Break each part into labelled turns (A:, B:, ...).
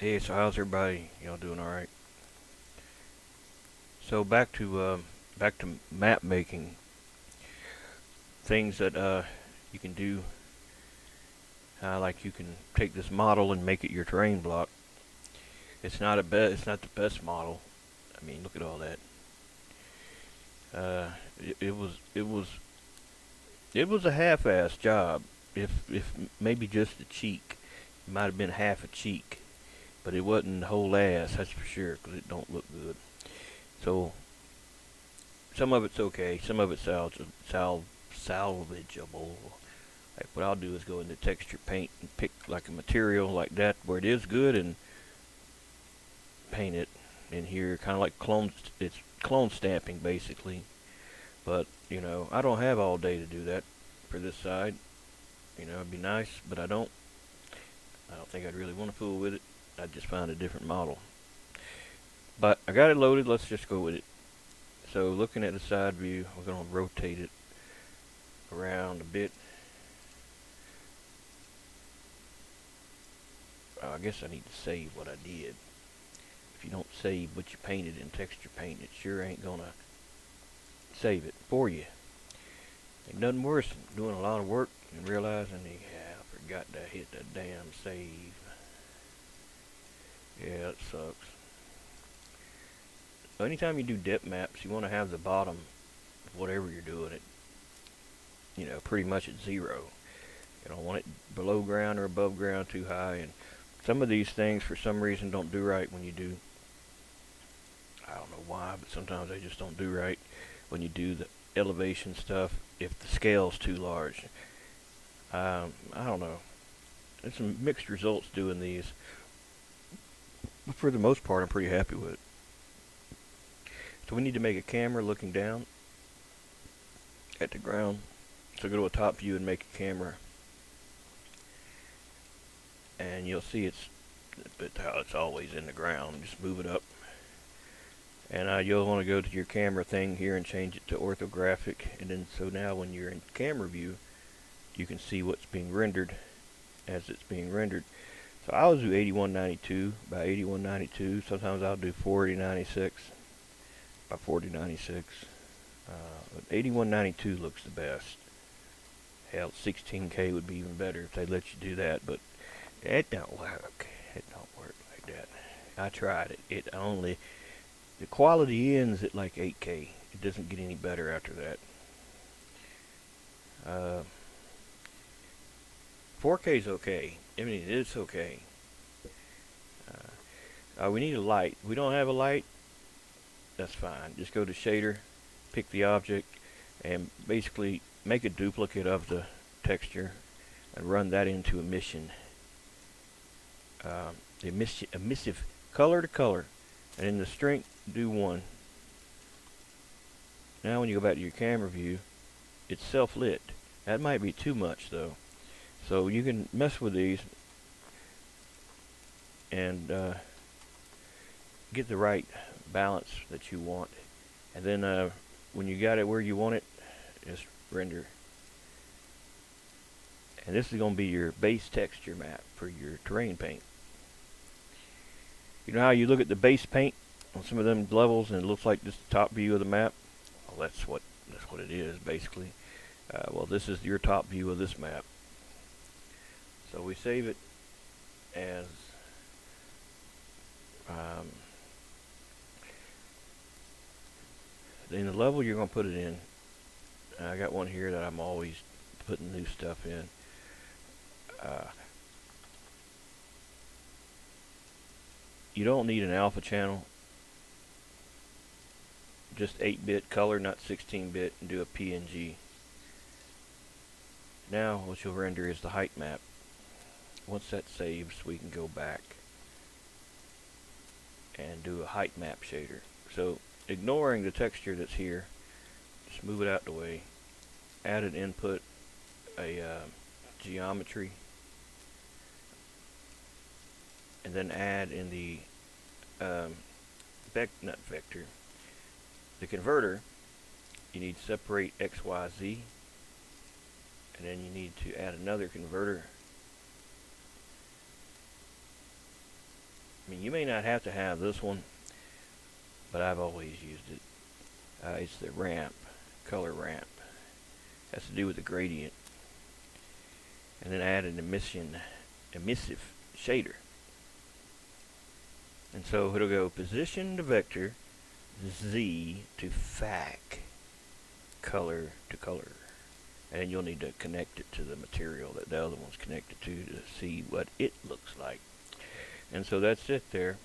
A: Hey, so how's everybody? Y'all doing all right? So back to map making. Things that you can do, like you can take this model and make it your terrain block. It's not the best model. I mean, look at all that. Uh, it was a half-ass job. If maybe just a cheek, it might have been half a cheek, but it wasn't the whole ass. That's for sure, 'cause it don't look good. So some of it's okay. Some of it's salvageable. Like what I'll do is go into texture paint and pick like a material like that where it is good and paint it in here, kind of like clone. It's clone stamping basically. But I don't have all day to do that for this side. It'd be nice, but I don't. I don't think I'd really want to fool with it. I'd just find a different model. But I got it loaded. Let's just go with it. So looking at the side view, we're gonna rotate it around a bit. I guess I need to save what I did. If you don't save what you painted in texture paint, it sure ain't gonna save it for you. Ain't nothing worse than doing a lot of work and realizing, yeah, I forgot to hit the damn save. Yeah, it sucks. So anytime you do depth maps, you want to have the bottom of whatever you're doing it, pretty much at zero. You don't want it below ground or above ground too high. And some of these things, for some reason, don't do right when you do. I don't know why, but sometimes they just don't do right when you do the elevation stuff if the scale's too large. I don't know. There's some mixed results doing these, but for the most part, I'm pretty happy with it. So we need to make a camera looking down at the ground. So go to a top view and make a camera, and you'll see how it's always in the ground. Just move it up, and you'll want to go to your camera thing here and change it to orthographic, and then so now when you're in camera view, you can see what's being rendered as it's being rendered. So I'll do 8192 by 8192. Sometimes I'll do 4096 by 4096. But 8192 looks the best. Hell, 16K would be even better if they let you do that, but it don't work. It don't work like that. I tried it. The quality ends at like 8K. It doesn't get any better after that. 4K is okay. I mean, it's okay. We need a light. We don't have a light. That's fine. Just go to shader, pick the object, and basically make a duplicate of the texture and run that into emission. Emissive color to color, and in the strength do 1. Now when you go back to your camera view, it's self-lit. That might be too much though. So you can mess with these and get the right balance that you want. And then when you got it where you want it, just render. And this is going to be your base texture map for your terrain paint. You know how you look at the base paint on some of them levels and it looks like just the top view of the map? Well, that's what it is basically. Well, this is your top view of this map. So we save it as in the level you're going to put it in. I got one here that I'm always putting new stuff in. You don't need an alpha channel. Just 8-bit color, not 16-bit, and do a PNG. Now what you'll render is the height map. Once that saves, we can go back and do a height map shader. So ignoring the texture that's here, just move it out the way. Add an input, a geometry, and then add in the not vector, the converter. You need to separate X, Y, Z, and then you need to add another converter, I mean, you may not have to have this one, but I've always used it. It's the ramp, color ramp. Has to do with the gradient. And then add an emissive shader. And so it'll go position to vector, Z to FAC, color to color. And then you'll need to connect it to the material that the other one's connected to see what it looks like. And so that's it there.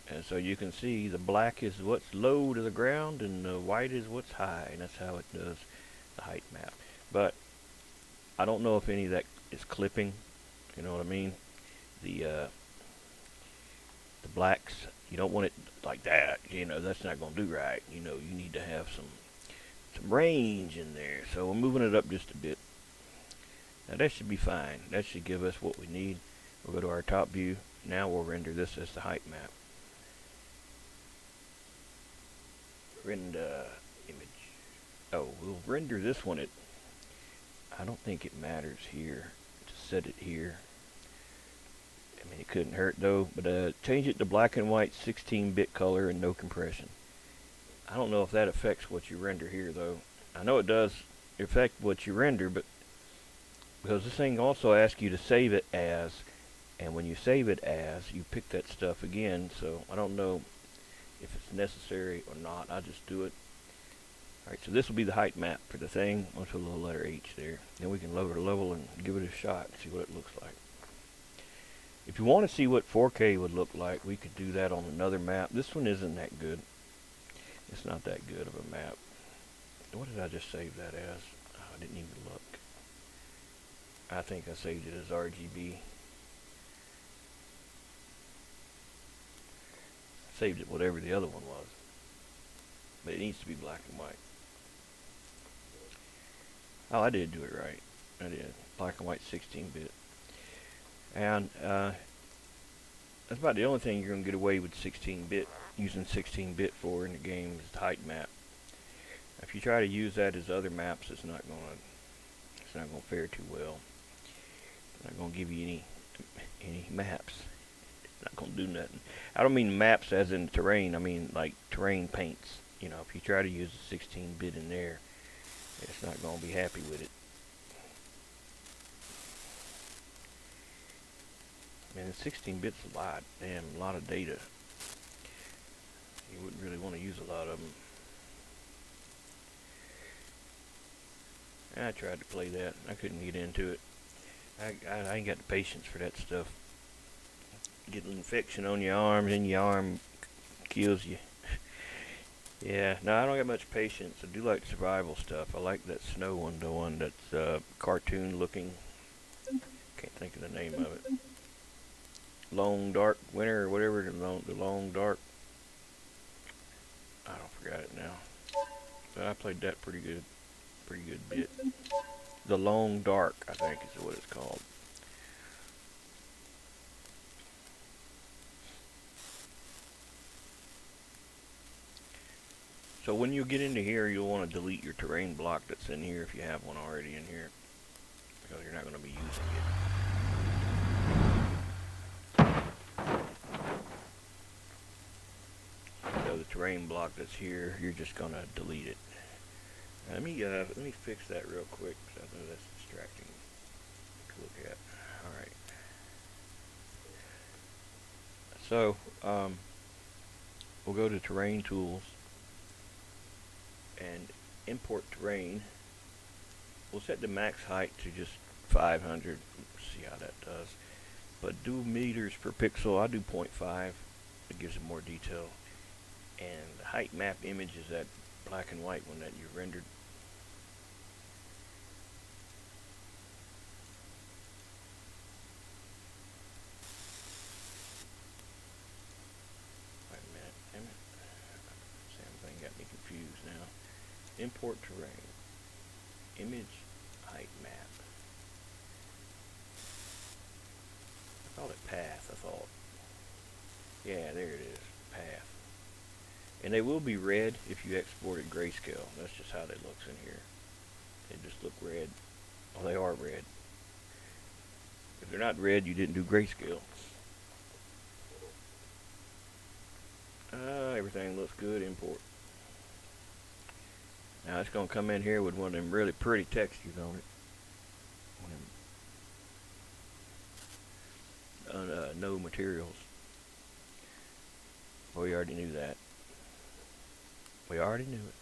A: And so you can see the black is what's low to the ground and the white is what's high. And that's how it does the height map. But I don't know if any of that is clipping. You know what I mean? The blacks, you don't want it like that. You know, that's not going to do right. You know, you need to have some range in there. So we're moving it up just a bit. Now that should be fine. That should give us what we need. We'll go to our top view. Now we'll render this as the height map. Render image. Oh, we'll render this one at, I don't think it matters here to set it here. I mean, it couldn't hurt though, but change it to black and white 16-bit color and no compression. I don't know if that affects what you render here though. I know it does affect what you render, but because this thing also asks you to save it as, and when you save it as, you pick that stuff again, so I don't know if it's necessary or not. I just do it. Alright, so this will be the height map for the thing. I'll put a little letter H there. Then we can load our level and give it a shot and see what it looks like. If you want to see what 4K would look like, we could do that on another map. This one isn't that good. It's not that good of a map. What did I just save that as? Oh, I didn't even look. I think I saved it as RGB. I saved it whatever the other one was. But it needs to be black and white. Oh, I did do it right. I did. Black and white 16-bit. And that's about the only thing you're going to get away with 16-bit, using 16-bit for in the game is the height map. If you try to use that as other maps, it's not going to fare too well. It's not going to give you any maps. It's not going to do nothing. I don't mean maps as in terrain. I mean like terrain paints. You know, if you try to use a 16-bit in there, it's not going to be happy with it. Man, 16 bits a lot. Damn, a lot of data. You wouldn't really want to use a lot of them. I tried to play that. I couldn't get into it. I ain't got the patience for that stuff. Get an infection on your arms and your arm kills you. Yeah, no, I don't got much patience. I do like survival stuff. I like that snow one, the one that's cartoon looking. Can't think of the name of it. Long Dark Winter or whatever, the Long Dark. I don't forgot it now. But I played that pretty good bit. The Long Dark, I think is what it's called. So when you get into here, you'll want to delete your terrain block that's in here if you have one already in here, because you're not going to be using it. So the terrain block that's here, you're just going to delete it. Now, let me fix that real quick, because I know that's distracting to look at. All right. So we'll go to Terrain Tools and import terrain. We'll set the max height to just 500. See how that does. But do meters per pixel. I do 0.5. It gives it more detail. And the height map image is that black and white one that you rendered. Wait a minute. Damn it. Same thing got me confused now. Import terrain. Image height map. I called it path, I thought. Yeah, there it is. Path. And they will be red if you export it grayscale. That's just how they look in here. They just look red. Well, they are red. If they're not red, you didn't do grayscale. looks good, import. Now it's going to come in here with one of them really pretty textures on it. No materials. We already knew that. We already knew it.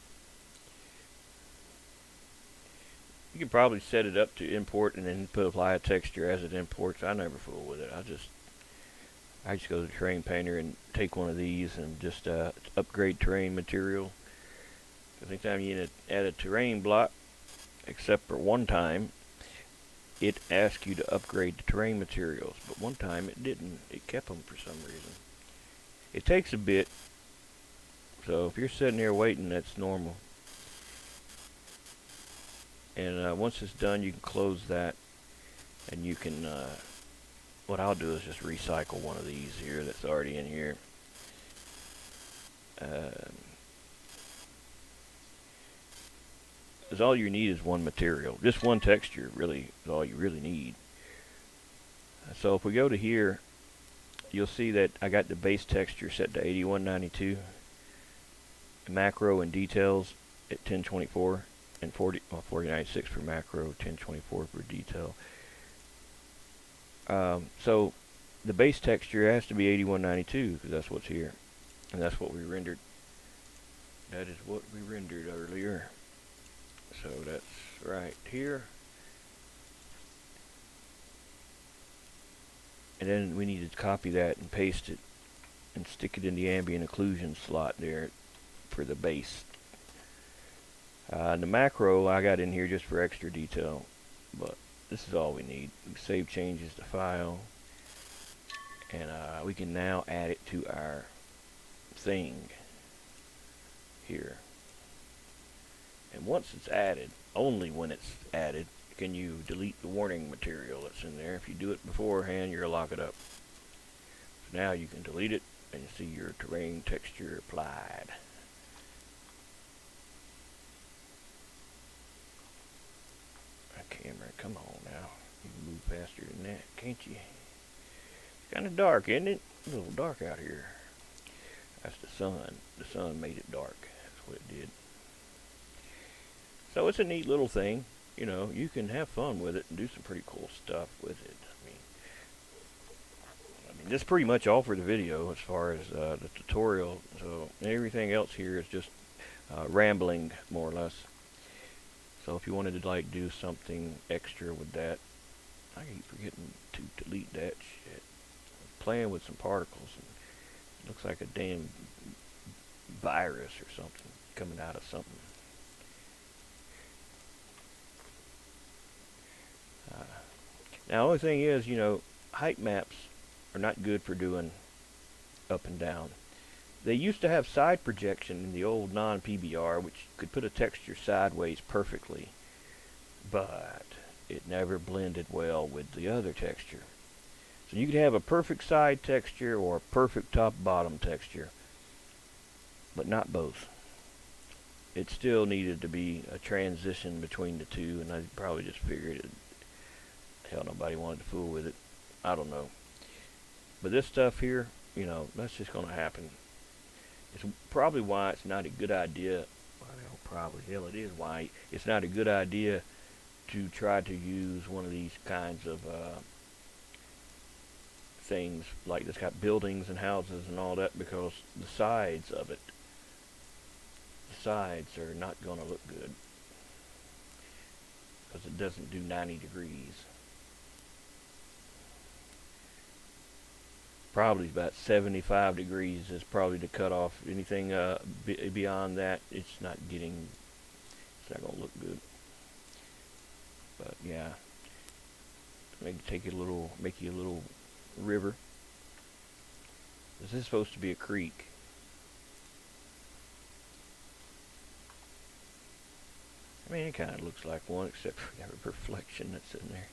A: You can probably set it up to import and then apply a texture as it imports. I never fool with it. I just go to the terrain painter and take one of these and just upgrade terrain material. Anytime you add a terrain block, except for one time, it asks you to upgrade the terrain materials, but one time it didn't. It kept them for some reason. It takes a bit, so if you're sitting there waiting, that's normal. And once it's done, you can close that, and you can, what I'll do is just recycle one of these here that's already in here. Because all you need is one material. Just one texture really is all you really need. So if we go to here, you'll see that I got the base texture set to 8192. Macro and details at 1024 and 4096 for macro, 1024 for detail. So the base texture has to be 8192 because that's what's here. And that's what we rendered. That is what we rendered earlier. So that's right here. And then we need to copy that and paste it and stick it in the ambient occlusion slot there for the base. The macro I got in here just for extra detail, but this is all we need. We save changes to file, and we can now add it to our thing here. And once it's added, only when it's added, can you delete the warning material that's in there. If you do it beforehand, you'll lock it up. So now you can delete it and see your terrain texture applied. Camera, come on now. You can move faster than that, can't you? It's kind of dark, isn't it? A little dark out here. That's the sun. The sun made it dark. That's what it did. So it's a neat little thing. You know, you can have fun with it and do some pretty cool stuff with it. I mean, this is pretty much all for the video as far as the tutorial. So everything else here is just rambling, more or less. So if you wanted to like do something extra with that, I keep forgetting to delete that shit. I'm playing with some particles and it looks like a damn virus or something coming out of something. Now the only thing is, you know, height maps are not good for doing up and down. They used to have side projection in the old non-PBR, which could put a texture sideways perfectly, but it never blended well with the other texture. So you could have a perfect side texture or a perfect top-bottom texture, but not both. It still needed to be a transition between the two, and I probably just figured it. Hell, nobody wanted to fool with it. I don't know. But this stuff here, you know, that's just going to happen. It's probably why it's not a good idea. Well, hell, it is why it's not a good idea to try to use one of these kinds of things like that's got buildings and houses and all that, because the sides of it, the sides are not going to look good because it doesn't do 90 degrees. Probably about 75 degrees is probably the cutoff. Anything beyond that, it's not going to look good. But yeah, make you a little river. This is supposed to be a creek. I mean, it kind of looks like one, except for the reflection that's in there.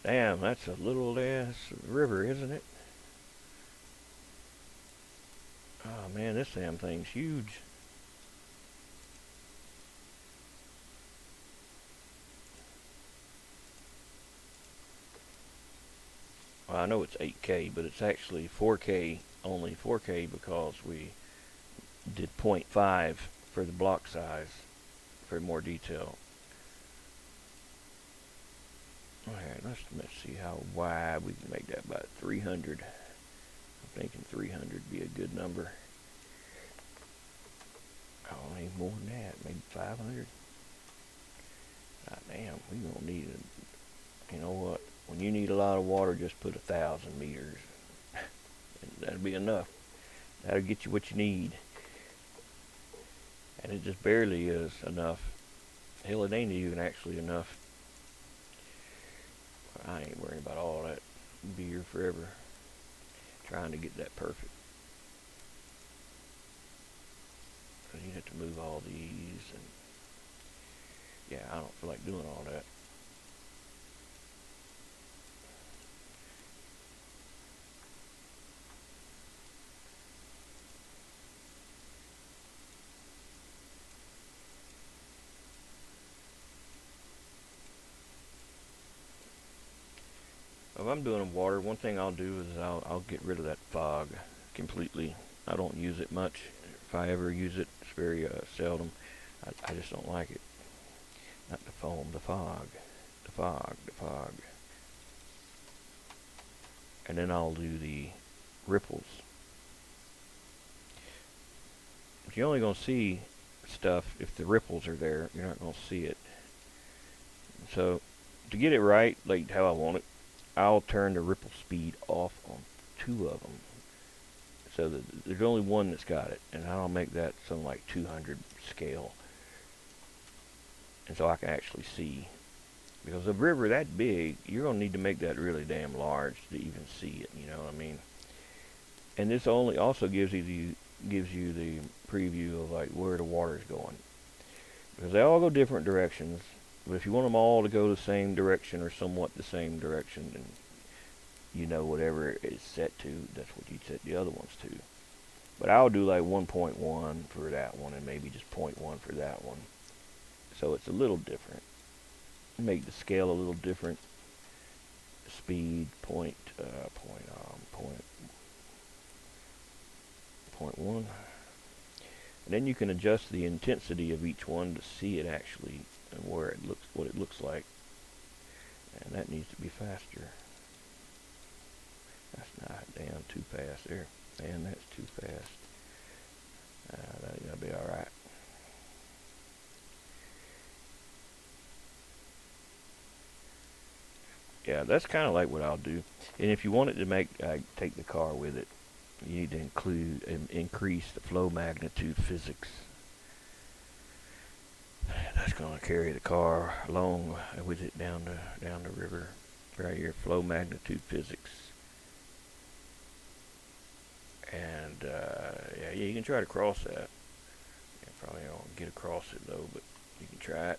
A: Damn, that's a little ass river, isn't it? Oh man, this damn thing's huge. well, I know it's 8K, but it's actually 4K, only 4K because we did .5 for the block size for more detail. Alright, let's see how wide we can make that. About 300. I'm thinking 300 would be a good number. Oh, maybe more than that. Maybe 500. God damn, we don't need it. You know what? When you need a lot of water, just put 1,000 meters. And that'll be enough. That'll get you what you need. And it just barely is enough. Hell, it ain't even actually enough. I ain't worrying about all that. I'll be here forever trying to get that perfect. You have to move all these, and yeah, I don't feel like doing all that. If I'm doing water, one thing I'll do is I'll get rid of that fog completely. I don't use it much. If I ever use it, it's very seldom. I just don't like it. Not the foam, the fog. The fog, the fog. And then I'll do the ripples. But you're only going to see stuff if the ripples are there. You're not going to see it. So, to get it right, like how I want it, I'll turn the ripple speed off on 2 of them. So that there's only one that's got it. And I'll make that something like 200 scale. And so I can actually see. Because a river that big, you're going to need to make that really damn large to even see it, you know what I mean? And this also gives you the preview of like where the water is going. Because they all go different directions. But if you want them all to go the same direction or somewhat the same direction, then you know whatever it's set to, that's what you'd set the other ones to. But I'll do like 1.1 for that one and maybe just 0.1 for that one. So it's a little different. Make the scale a little different. Speed point 0.1. And then you can adjust the intensity of each one to see it actually and where it looks, what it looks like. And that needs to be faster. That's not down too fast there. And that's too fast. That'll be alright. Yeah, that's kind of like what I'll do. And if you want it to take the car with it, you need to increase the flow magnitude physics. That's going to carry the car along with it down the river. Right here, flow magnitude physics. And yeah, you can try to cross that. You probably don't get across it though, but you can try it.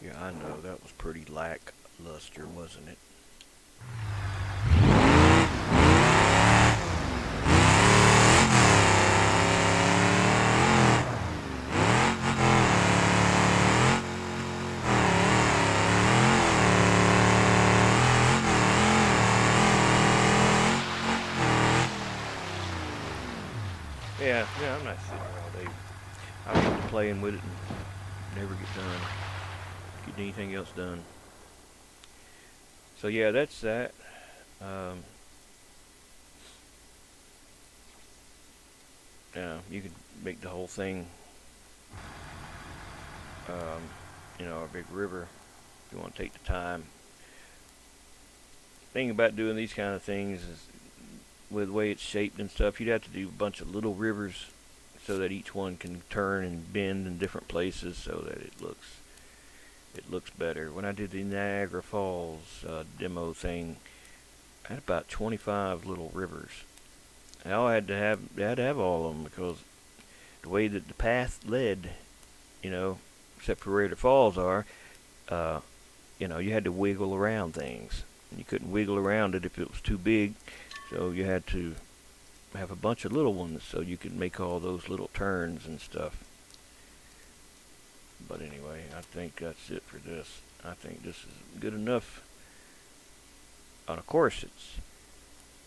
A: Yeah, I know that was pretty lackluster, wasn't it? Yeah, I'm not sitting here all day. I'm just playing with it and never get done. Get anything else done. So yeah, that's that. Um, you can make the whole thing um, you know, a big river. If you want to take the time. Thing about doing these kind of things is with the way it's shaped and stuff, you'd have to do a bunch of little rivers so that each one can turn and bend in different places so that it looks better. When I did the Niagara Falls demo thing, I had about 25 little rivers. I had to have all of them because the way that the path led, you know, except for where the falls are, uh, you had to wiggle around things. And you couldn't wiggle around it if it was too big, so you had to have a bunch of little ones so you could make all those little turns and stuff. But anyway, I think that's it for this. I think this is good enough. And of course, it's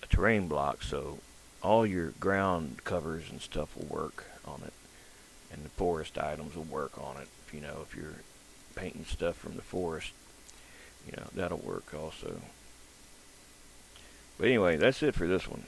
A: a terrain block, so all your ground covers and stuff will work on it, and the forest items will work on it. If you're painting stuff from the forest, that'll work also. But anyway, that's it for this one.